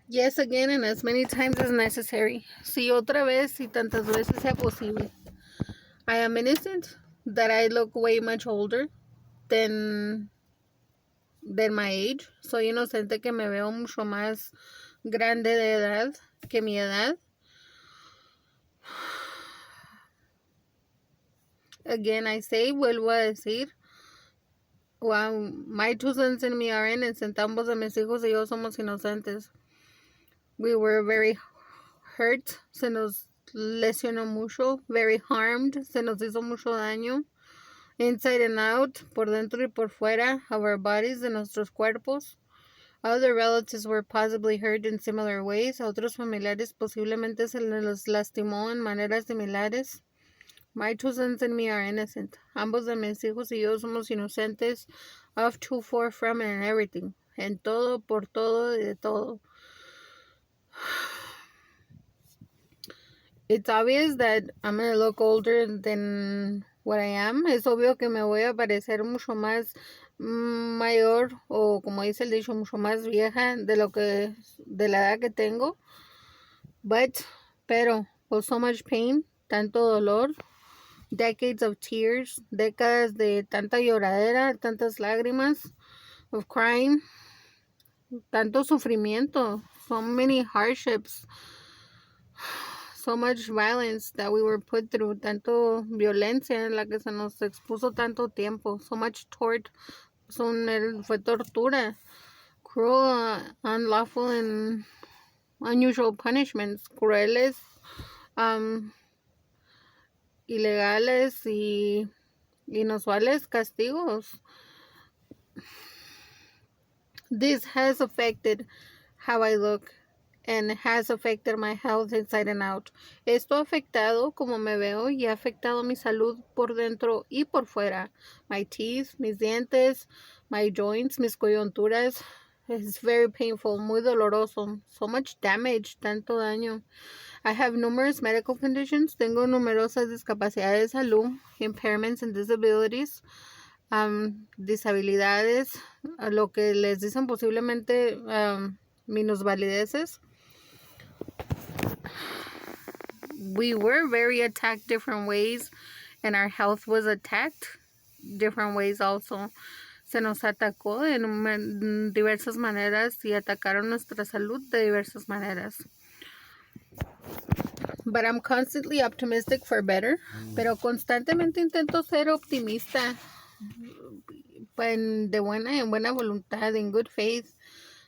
Yes, again, and as many times as necessary. Sí, otra vez y tantas veces sea posible. I am innocent that I look way much older than my age. Soy inocente que me veo mucho más grande de edad que mi edad. Again, I say, vuelvo a decir, well, my two sons and me are innocent. Ambos de mis hijos y yo somos inocentes. We were very hurt. Se nos lesionó mucho. Very harmed. Se nos hizo mucho daño. Inside and out, por dentro y por fuera of our bodies, de nuestros cuerpos. Other relatives were possibly hurt in similar ways. A otros familiares posiblemente se les lastimó en maneras similares. My two sons and me are innocent. Ambos de mis hijos y yo somos inocentes of, to, for, from, and everything. En todo, por todo, y de todo. It's obvious that I'm gonna look older than what I am. Es obvio que me voy a parecer mucho más mayor, o como dice el dicho, mucho más vieja de la edad que tengo. Pero, with so much pain, tanto dolor, decades of tears, décadas de tanta lloradera, tantas lágrimas, of crying, tanto sufrimiento, so many hardships, so much violence that we were put through, tanto violencia en la que se nos expuso tanto tiempo, so much tort, fue tortura, cruel, unlawful, and unusual punishments, crueles, ilegales y inusuales castigos. This has affected how I look and has affected my health inside and out. Esto ha afectado como me veo y ha afectado mi salud por dentro y por fuera. My teeth, mis dientes, my joints, mis coyunturas. It's very painful, muy doloroso. So much damage, tanto daño. I have numerous medical conditions. Tengo numerosas discapacidades de salud, impairments and disabilities. Disabilidades, lo que les dicen posiblemente minusvalideces. We were very attacked different ways, and our health was attacked different ways also. Se nos atacó en diversas maneras y atacaron nuestra salud de diversas maneras. But I'm constantly optimistic for better. Pero constantemente intento ser optimista en buena voluntad, in good faith.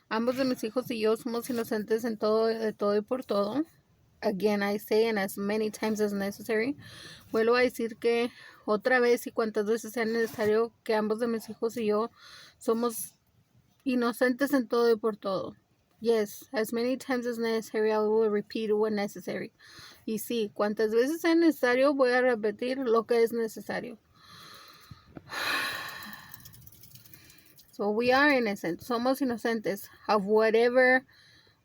Ambos de mis hijos y yo somos inocentes en todo, de todo y por todo. Again, I say, and as many times as necessary. Vuelvo a decir que otra vez y cuantas veces sea necesario, que ambos de mis hijos y yo somos inocentes en todo y por todo. Yes, as many times as necessary, I will repeat when necessary. Y sí, cuantas veces sea necesario, voy a repetir lo que es necesario. So we are innocent. Somos inocentes of whatever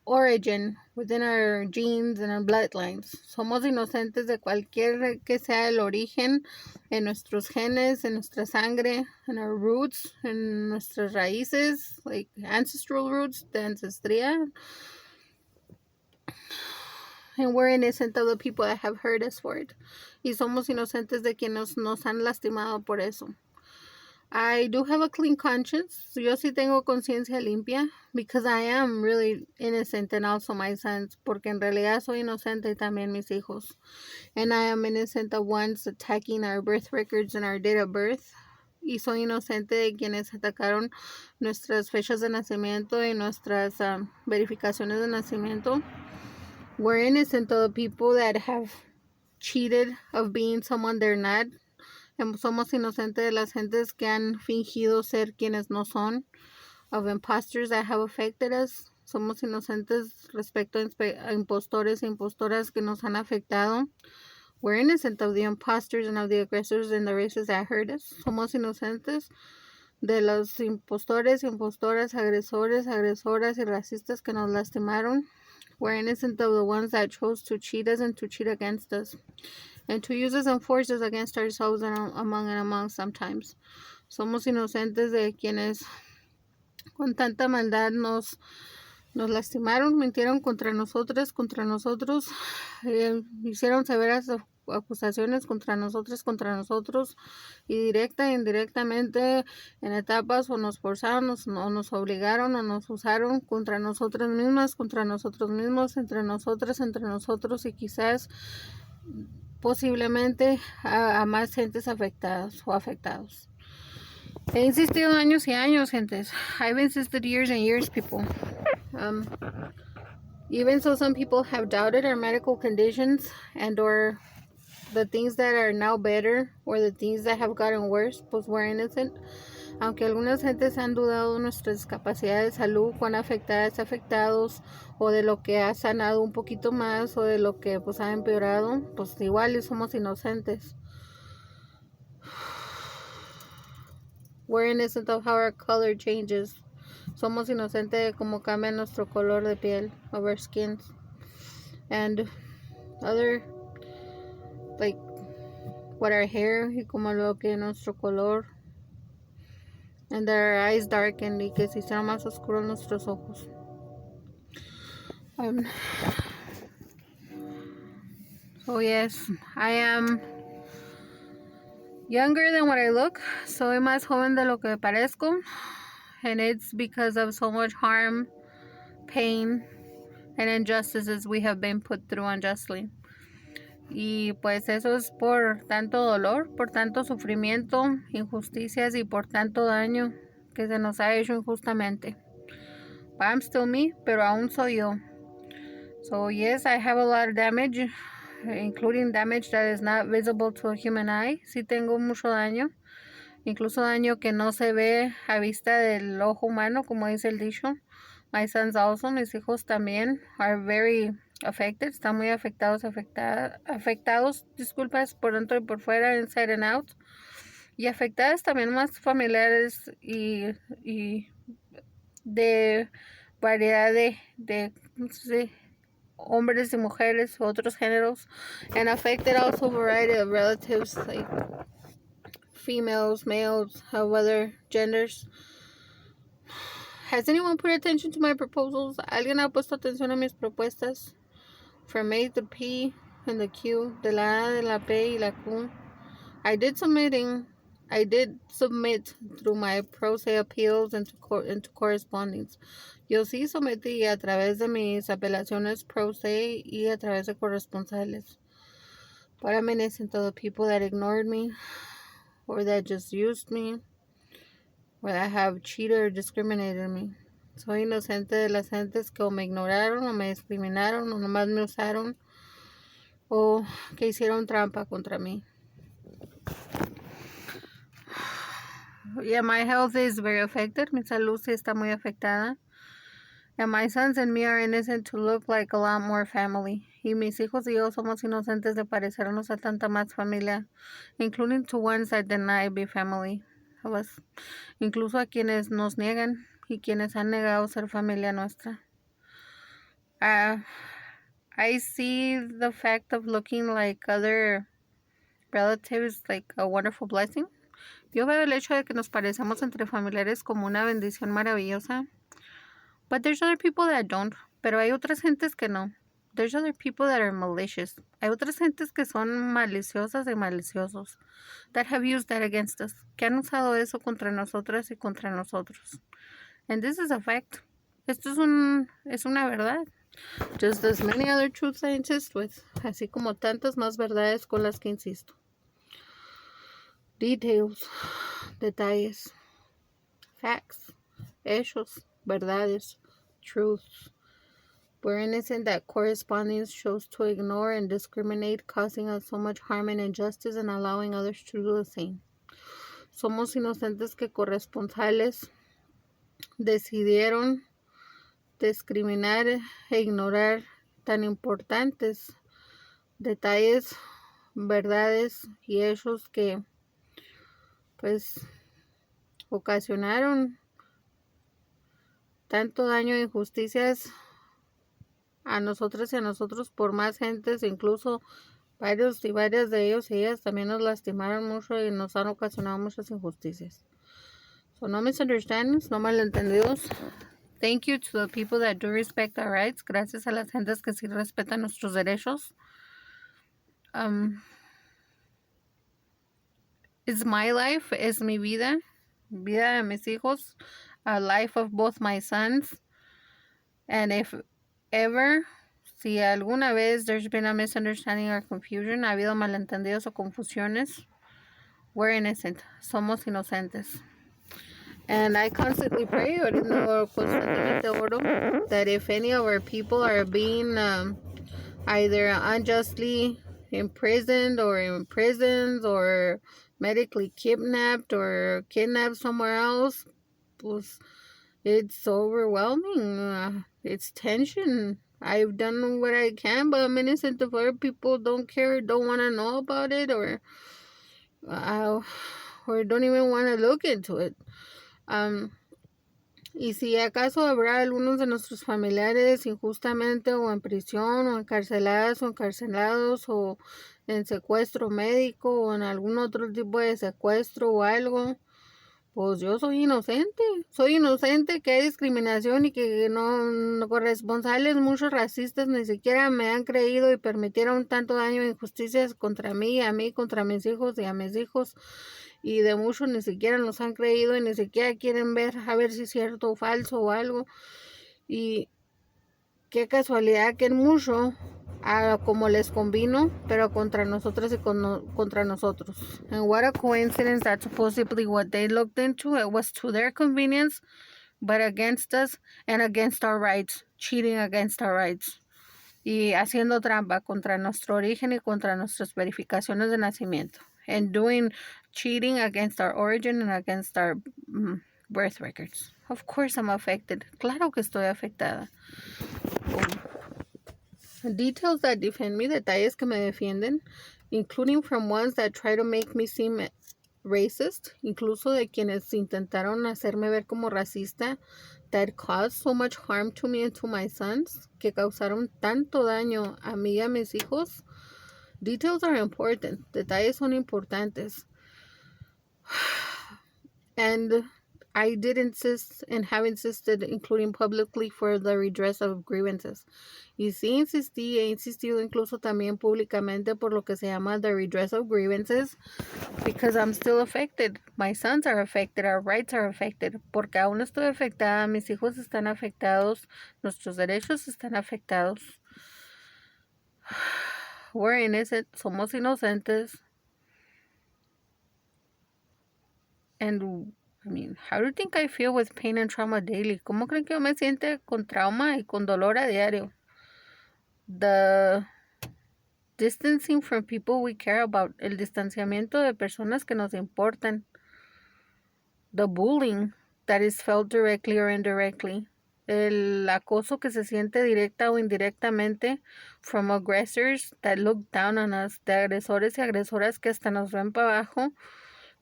origin within our genes and our bloodlines. Somos inocentes de cualquier que sea el origen en nuestros genes, en nuestra sangre, en our roots, en nuestras raíces, like ancestral roots, de ancestría. And we're innocent of the people that have hurt us for it. Y somos inocentes de quienes nos han lastimado por eso. I do have a clean conscience. Yo sí tengo conciencia limpia, because I am really innocent and also my sons, porque en realidad soy inocente y también mis hijos. And I am innocent of ones attacking our birth records and our date of birth. Y soy inocente de quienes atacaron nuestras fechas de nacimiento y nuestras verificaciones de nacimiento. We're innocent of the people that have cheated of being someone they're not. Somos inocentes de las gentes que han fingido ser quienes no son, of imposters that have affected us. Somos inocentes respecto a impostores e impostoras que nos han afectado. We're innocent of the imposters and of the aggressors and the races that hurt us. Somos inocentes de los impostores, impostoras, agresores, agresoras y racistas que nos lastimaron. We're innocent of the ones that chose to cheat us and to cheat against us, and to use us and force us against ourselves and among sometimes. Somos inocentes de quienes con tanta maldad nos Nos lastimaron, mintieron contra nosotros, hicieron severas acusaciones contra nosotros, y directa e indirectamente en etapas, o nos forzaron, o nos obligaron, o nos usaron contra nosotras mismas, contra nosotros mismos, entre nosotros, y quizás posiblemente a más gentes afectadas o afectados. He insistido años y años, gentes. I've insisted years and years, people. Even so, some people have doubted our medical conditions and or the things that are now better or the things that have gotten worse, pues we're innocent. Aunque algunas gentes han dudado de nuestras capacidades de salud, cuán afectadas, afectados, o de lo que ha sanado un poquito más, o de lo que pues ha empeorado, pues igual somos inocentes. We're innocent of how our color changes. Somos inocentes de cómo cambia nuestro color de piel, of our skins, and other, like, what our hair, y como lo que nuestro color, and our eyes darken, y que se hicieron más oscuros nuestros ojos. So yes, I am younger than what I look. Soy más joven de lo que parezco, and it's because of so much harm, pain, and injustices we have been put through unjustly. Y pues eso es por tanto dolor, por tanto sufrimiento, injusticias y por tanto daño que se nos ha hecho injustamente. But I'm still me, pero aún soy yo. So yes, I have a lot of damage, including damage that is not visible to a human eye. Sí tengo mucho daño, incluso daño que no se ve a vista del ojo humano, como dice el dicho. My sons also, mis hijos también, are very affected, están muy afectados, disculpas, por dentro y por fuera, inside and out. Y afectadas también más familiares y de variedad de hombres y mujeres, otros géneros, and affected also a variety of relatives, like females, males, of other genders. Has anyone put attention to my proposals? ¿Alguien ha puesto atención a mis propuestas? From A to P and the Q, de la A, de la P y la Q. I did submit through my pro se appeals into correspondence. Yo sí sometí a través de mis apelaciones pro se y a través de corresponsales. But I'm innocent of the people that ignored me, or that just used me, or that have cheated or discriminated me. Soy inocente de las gentes que o me ignoraron, o me discriminaron, o nomás me usaron, o que hicieron trampa contra mí. Yeah, my health is very affected. Mi salud sí está muy afectada. And my sons and me are innocent to look like a lot more family. Y mis hijos y yo somos inocentes de parecernos a tanta más familia, including to ones that deny be family of us. Incluso a quienes nos niegan y quienes han negado ser familia nuestra. I see the fact of looking like other relatives like a wonderful blessing. Yo veo el hecho de que nos parecemos entre familiares como una bendición maravillosa. But there's other people that don't. Pero hay otras gentes que no. There's other people that are malicious. Hay otras gentes que son maliciosas y maliciosos. That have used that against us. Que han usado eso contra nosotras y contra nosotros. And this is a fact. Esto es una verdad. Just as many other truths I insist with. Así como tantas más verdades con las que insisto. Details. Detalles. Facts. Hechos. Verdades. Truths. We're innocent that correspondence chose to ignore and discriminate, causing us so much harm and injustice and allowing others to do the same. Somos inocentes que corresponsales decidieron discriminar e ignorar tan importantes detalles, verdades y hechos que pues ocasionaron tanto daño e injusticias a nosotras y a nosotros por más gentes, incluso varios y varias de ellos y ellas también nos lastimaron mucho y nos han ocasionado muchas injusticias. So, no misunderstandings, no malentendidos. thank you to the people that do respect our rights. Gracias a las gentes que sí respetan nuestros derechos. It's my life, es mi vida, vida de mis hijos, a life of both my sons. And if ever, si alguna vez there's been a misunderstanding or confusion, ha habido malentendidos o confusiones, we're innocent, somos inocentes. And I constantly pray, constantemente oro, that if any of our people are being either unjustly imprisoned or in prisons or medically kidnapped or kidnapped somewhere else, pues, it's overwhelming. It's tension. I've done what I can, but I'm innocent if other people don't care, don't want to know about it, or don't even want to look into it. Y si acaso habrá algunos de nuestros familiares injustamente o en prisión o encarceladas o encarcelados o en secuestro médico o en algún otro tipo de secuestro o algo, pues yo soy inocente, que hay discriminación y que no corresponsables, muchos racistas ni siquiera me han creído y permitieron tanto daño e injusticias contra mí, a mí, contra mis hijos y a mis hijos, y de muchos ni siquiera nos han creído y ni siquiera quieren ver a ver si es cierto o falso o algo. Y qué casualidad que en mucho como les convino, pero contra nosotras y contra nosotros. And what a coincidence that supposedly what they looked into, it was to their convenience, but against us and against our rights, cheating against our rights. Y haciendo trampa contra nuestro origen y contra nuestras verificaciones de nacimiento. And doing cheating against our origin and against our birth records. Of course I'm affected. Claro que estoy afectada. Details that defend me, detalles que me defienden, including from ones that try to make me seem racist, incluso de quienes intentaron hacerme ver como racista, that caused so much harm to me and to my sons, que causaron tanto daño a mí y a mis hijos. Details are important, detalles son importantes. And I did insist and have insisted, including publicly, for the redress of grievances. Y sí insistí, he insistido incluso también públicamente por lo que se llama the redress of grievances, because I'm still affected. My sons are affected, our rights are affected. Porque aún estoy afectada, mis hijos están afectados, nuestros derechos están afectados. We're innocent, somos inocentes. And I mean, how do you think I feel with pain and trauma daily? ¿Cómo creen que yo me siento con trauma y con dolor a diario? The distancing from people we care about. El distanciamiento de personas que nos importan. The bullying that is felt directly or indirectly. El acoso que se siente directa o indirectamente from aggressors that look down on us. De agresores y agresoras que hasta nos ven para abajo.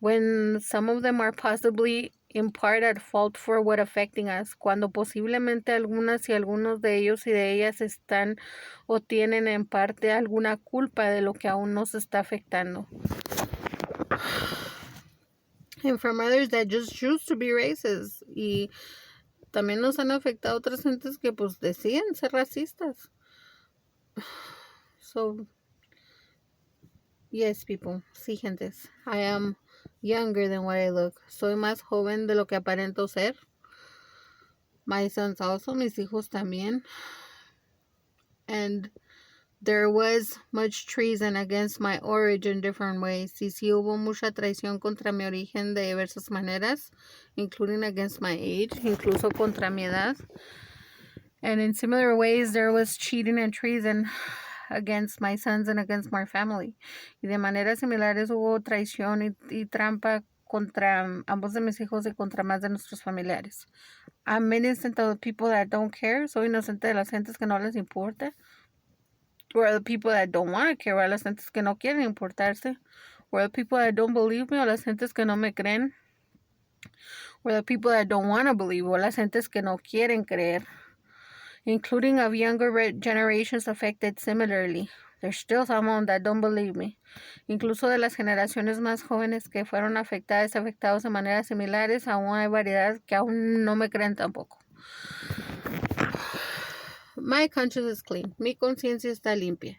When some of them are possibly in part at fault for what affecting us, cuando posiblemente algunas y algunos de ellos y de ellas están o tienen en parte alguna culpa de lo que aún nos está afectando. And from others that just choose to be racist. Y también nos han afectado otras gentes que pues deciden ser racistas. So, yes, people, sí, gentes, I am younger than what I look. Soy más joven de lo que aparento ser. My sons also, mis hijos también. And there was much treason against my origin different ways. Y sí hubo mucha traición contra mi origen de diversas maneras, including against my age, incluso contra mi edad. And in similar ways, there was cheating and treason against my sons and against my family. Y de maneras similares hubo traición y trampa contra ambos de mis hijos y contra más de nuestros familiares. I'm innocent of the people that don't care. Soy inocente de las gentes que no les importa. Or the people that don't want to care. O las gentes que no quieren importarse. Or the people that don't believe me. O las gentes que no me creen. Or the people that don't want to believe. O las gentes que no quieren creer. Including of younger generations affected similarly. There's still someone that don't believe me. Incluso de las generaciones más jóvenes que fueron afectados de maneras similares, aún hay variedad que aún no me creen tampoco. my conscience is clean. Mi conciencia está limpia.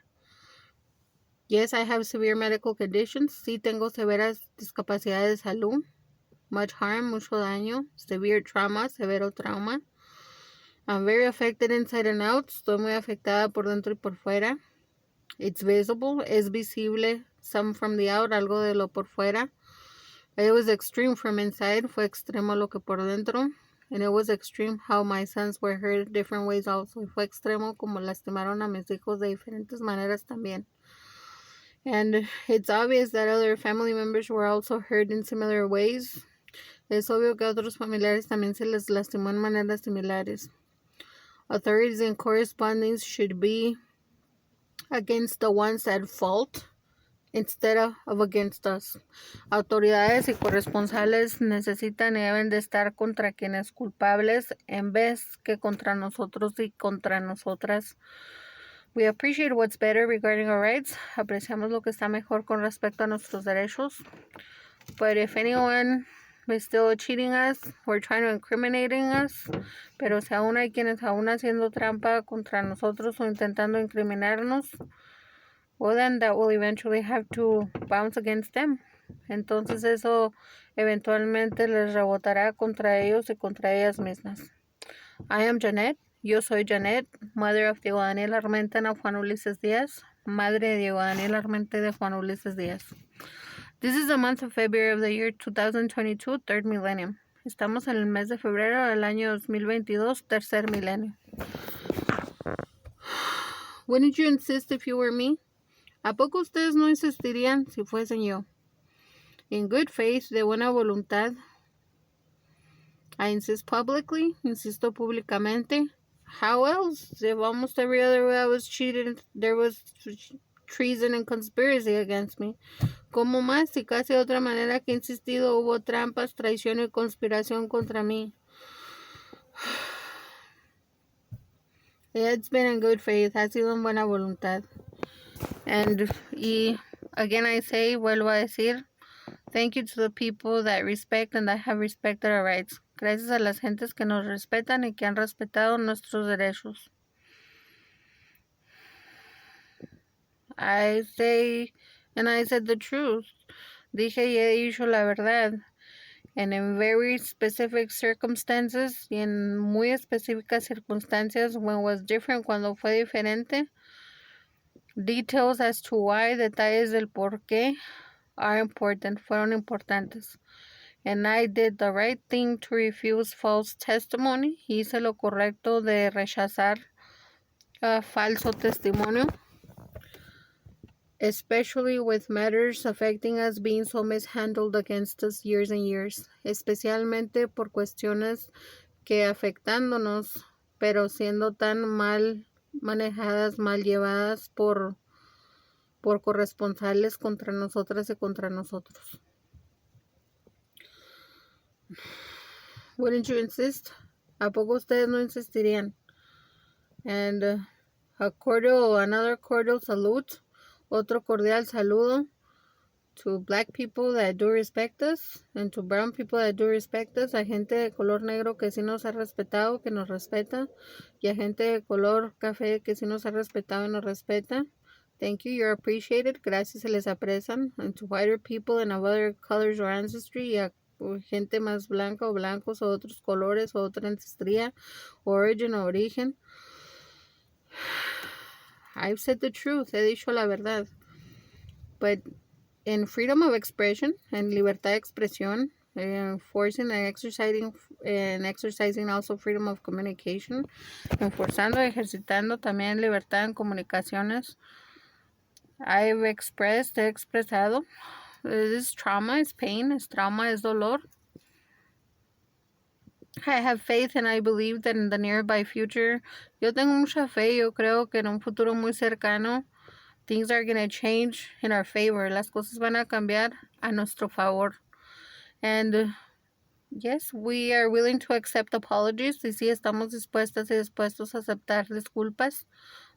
Yes, I have severe medical conditions. Sí tengo severas discapacidades de salud. Much harm, mucho daño. Severe trauma, severo trauma. I'm very affected inside and out. Estoy muy afectada por dentro y por fuera. It's visible. Es visible. Some from the out, algo de lo por fuera. It was extreme from inside. Fue extremo lo que por dentro. And it was extreme how my sons were hurt different ways also. Fue extremo como lastimaron a mis hijos de diferentes maneras también. And it's obvious that other family members were also hurt in similar ways. Es obvio que a otros familiares también se les lastimó en maneras similares. Authorities and correspondings should be against the ones at fault instead of against us. Autoridades y corresponsales necesitan y deben de estar contra quienes culpables en vez que contra nosotros y contra nosotras. We appreciate what's better regarding our rights. Apreciamos lo que está mejor con respecto a nuestros derechos. But if anyone is still cheating us or trying to incriminating us, pero si aún hay quienes aún haciendo trampa contra nosotros o intentando incriminarnos, well then that will eventually have to bounce against them. Entonces eso eventualmente les rebotará contra ellos y contra ellas mismas. I am Janet. Yo soy Janet, mother of Diego Daniel Armenta and Juan Ulises Díaz, madre de Diego Daniel Armenta y de Juan Ulises Díaz. This is the month of February of the year 2022, third millennium. Estamos en el mes de febrero del año 2022, tercer milenio. Wouldn't you insist if you were me? ¿A poco ustedes no insistirían si fuesen yo? In good faith, de buena voluntad. I insist publicly, insisto públicamente. How else? If almost every other way I was cheated, there was treason and conspiracy against me. ¿Cómo más? Si casi de otra manera que he insistido hubo trampas, traición y conspiración contra mí. It's been in good faith, ha sido en buena voluntad. Y again I say, vuelvo a decir, thank you to the people that respect and that have respected our rights. Gracias a las gentes que nos respetan y que han respetado nuestros derechos. I say, and I said the truth. Dije y he dicho la verdad. And in very specific circumstances, y en muy específicas circunstancias, when was different, cuando fue diferente, details as to why, detalles del por qué, are important, fueron importantes. And I did the right thing to refuse false testimony. Hice lo correcto de rechazar falso testimonio. Especially with matters affecting us being so mishandled against us years and years. Especialmente por cuestiones que afectándonos, pero siendo tan mal manejadas, mal llevadas por corresponsales contra nosotras y contra nosotros. Wouldn't you insist? ¿A poco ustedes no insistirían? And another cordial salute, otro cordial saludo to black people that do respect us and to brown people that do respect us, a gente de color negro que sí nos ha respetado, que nos respeta, y a gente de color café que sí nos ha respetado y nos respeta. Thank you, you're appreciated. Gracias, se les aprecian. And to whiter people and of other colors or ancestry, y a gente más blanca o blancos o otros colores o otra ancestría, origin o origen. I've said the truth, he dicho la verdad. But in freedom of expression, en libertad de expresión, enforcing and exercising also freedom of communication, enforzando, ejercitando también libertad en comunicaciones. He expresado. This trauma is pain, es trauma, es dolor. I have faith and I believe that in the nearby future, yo tengo mucha fe, yo creo que en un futuro muy cercano, things are going to change in our favor. Las cosas van a cambiar a nuestro favor. And yes, we are willing to accept apologies. Y sí, estamos dispuestas y dispuestos a aceptar disculpas.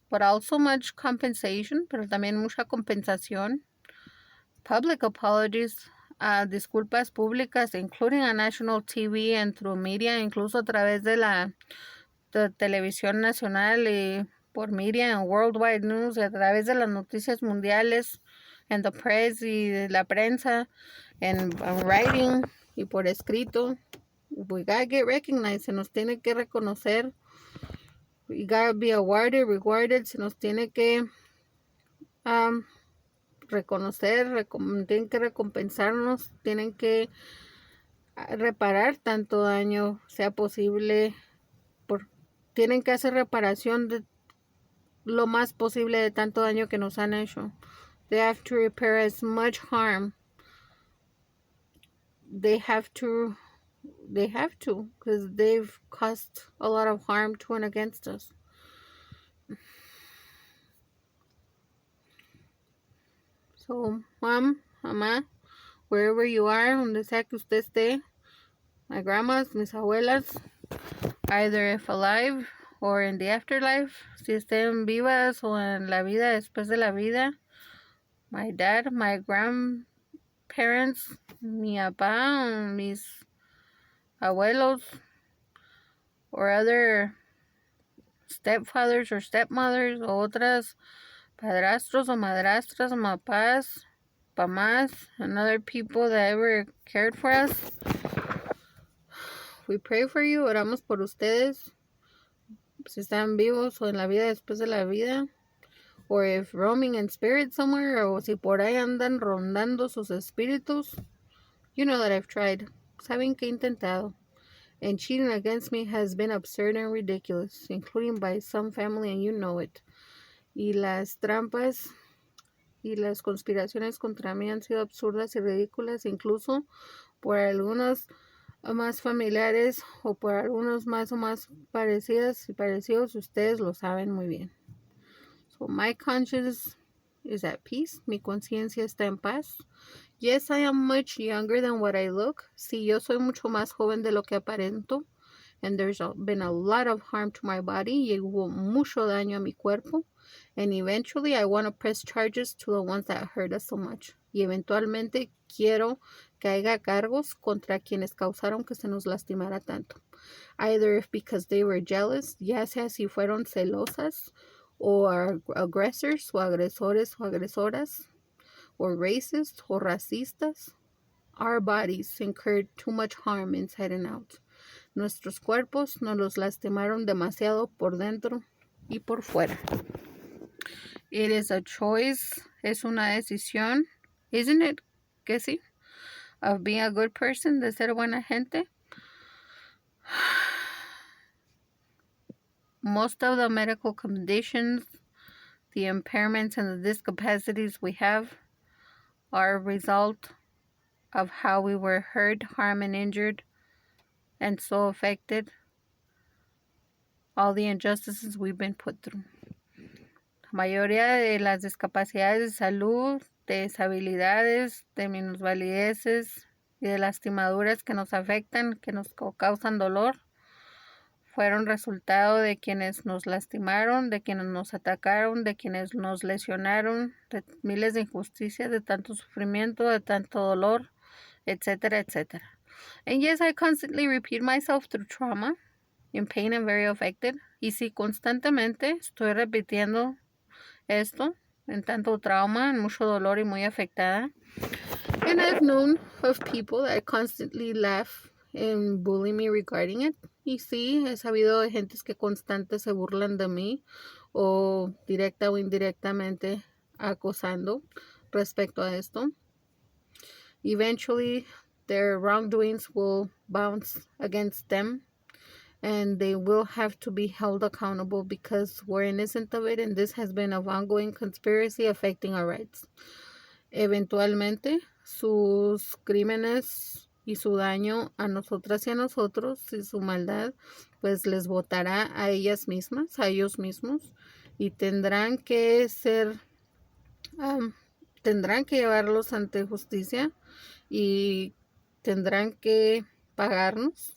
But also much compensation, pero también mucha compensación. Public apologies, disculpas públicas, including on national TV and through media, incluso a través de la de televisión nacional y por media and worldwide news, y a través de las noticias mundiales, and the press y de la prensa, and writing y por escrito. We gotta get recognized, se nos tiene que reconocer. We gotta be awarded, rewarded, se nos tiene que reconocer, tienen que recompensarnos, tienen que reparar tanto daño sea posible, tienen que hacer reparación de lo más posible de tanto daño que nos han hecho. They have to repair as much harm. They have to, because they've caused a lot of harm to and against us. So, mom, mamá, wherever you are, donde sea que usted esté, my grandmas, mis abuelas, either if alive or in the afterlife, si estén vivas o en la vida después de la vida, my dad, my grandparents, mi papá, mis abuelos, or other stepfathers or stepmothers, o otras padrastros o madrastras, papás, mamás, and other people that ever cared for us. We pray for you, oramos por ustedes, si están vivos o en la vida después de la vida, or if roaming in spirit somewhere, o si por ahí andan rondando sus espíritus. You know that I've tried. Saben que he intentado. And cheating against me has been absurd and ridiculous, including by some family, and you know it. Y las trampas y las conspiraciones contra mí han sido absurdas y ridículas, incluso por algunos más familiares o por algunos más o más parecidos, ustedes lo saben muy bien. So my conscience is at peace. Mi conciencia está en paz. Yes, I am much younger than what I look. Sí, yo soy mucho más joven de lo que aparento. And there's been a lot of harm to my body. Y hubo mucho daño a mi cuerpo. And eventually I want to press charges to the ones that hurt us so much. Y eventualmente quiero que haya cargos contra quienes causaron que se nos lastimara tanto. Either if because they were jealous, ya sea si fueron celosas, o aggressors, o agresores o agresoras, or racist, o racistas. Our bodies incurred too much harm inside and out. Nuestros cuerpos nos los lastimaron demasiado por dentro y por fuera. It is a choice, es una decisión, isn't it? Que sí, of being a good person, de ser buena gente. Most of the medical conditions, the impairments and the discapacities we have are a result of how we were hurt, harmed, and injured, and so affected. All the injustices we've been put through. La mayoría de las discapacidades de salud, de deshabilidades, de minusvalideces y de lastimaduras que nos afectan, que nos causan dolor, fueron resultado de quienes nos lastimaron, de quienes nos atacaron, de quienes nos lesionaron, de miles de injusticias, de tanto sufrimiento, de tanto dolor, etcétera, etcétera. And yes, I constantly repeat myself through trauma, in pain and very affected. Y sí, constantemente estoy repitiendo esto, en tanto trauma, en mucho dolor y muy afectada. And I've known of people that constantly laugh and bully me regarding it. Y sí, he sabido de gentes que constantes se burlan de mí o directa o indirectamente acosando respecto a esto. Eventually, their wrongdoings will bounce against them and they will have to be held accountable because we're innocent of it and this has been an ongoing conspiracy affecting our rights. Eventualmente, sus crímenes y su daño a nosotras y a nosotros y su maldad, pues les botará a ellas mismas, a ellos mismos, y tendrán que llevarlos ante justicia y tendrán que pagarnos,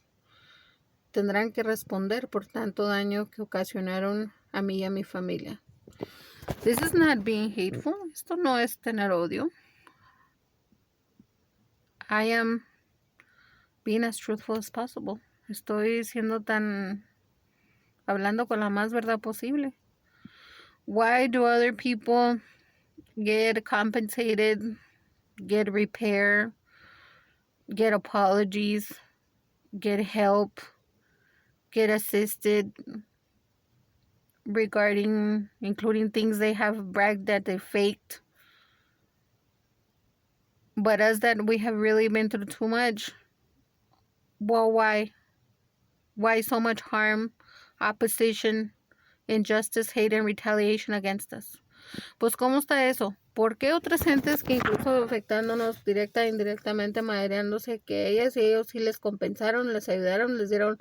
tendrán que responder por tanto daño que ocasionaron a mí y a mi familia. This is not being hateful. Esto no es tener odio. I am being as truthful as possible. Estoy siendo tan hablando con la más verdad posible. Why do other people get compensated, get repair, get apologies, get help, get assisted regarding including things they have bragged that they faked? But us that we have really been through too much, well, why? Why so much harm, opposition, injustice, hate, and retaliation against us? Pues, ¿cómo está eso? ¿Por qué otras gentes que incluso afectándonos directa e indirectamente, madreándose, que ellas y ellos sí les compensaron, les ayudaron, les dieron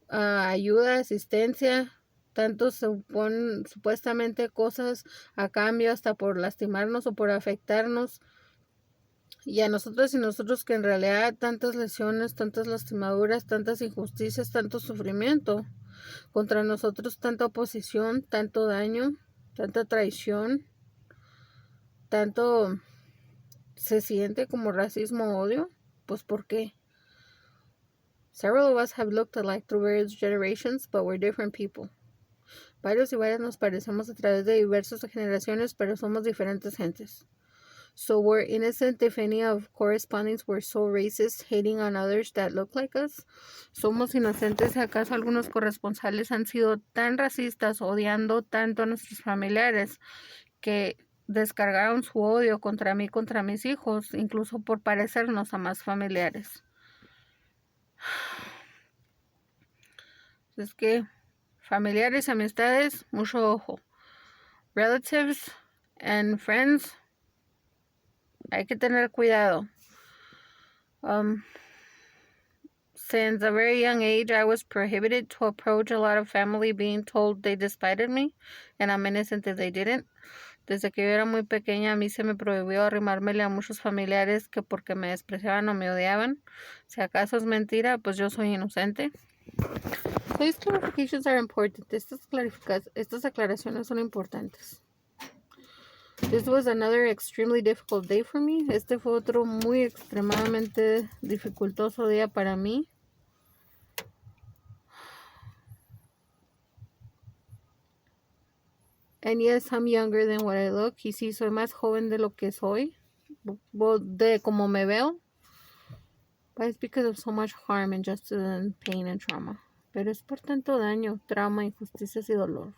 ayuda, asistencia, tanto supuestamente cosas a cambio hasta por lastimarnos o por afectarnos? Y a nosotros y nosotros que en realidad tantas lesiones, tantas lastimaduras, tantas injusticias, tanto sufrimiento, contra nosotros tanta oposición, tanto daño, tanta traición, tanto se siente como racismo, odio. Pues ¿por qué? Several of us have looked alike through various generations, but we're different people. Varios y varias nos parecemos a través de diversas generaciones, pero somos diferentes gentes. So we're innocent if any of correspondings were so racist, hating on others that look like us. Somos inocentes si acaso algunos corresponsales han sido tan racistas, odiando tanto a nuestros familiares, que descargaron su odio contra mí, contra mis hijos, incluso por parecernos a más familiares. Es que familiares, amistades, mucho ojo. Relatives and friends, hay que tener cuidado. Since a very young age, I was prohibited to approach a lot of family, being told they despised me, and I'm innocent if they didn't. Desde que yo era muy pequeña, a mí se me prohibió arrimármele a muchos familiares que porque me despreciaban o me odiaban. Si acaso es mentira, pues yo soy inocente. So these clarifications are important. Estas aclaraciones son importantes. This was another extremely difficult day for me. Este fue otro muy extremadamente dificultoso día para mí. And yes, I'm younger than what I look. Y sí, soy más joven de lo que soy, de como me veo. But it's because of so much harm, injustice, and pain and trauma. Pero es por tanto daño, trauma, injusticias y dolor.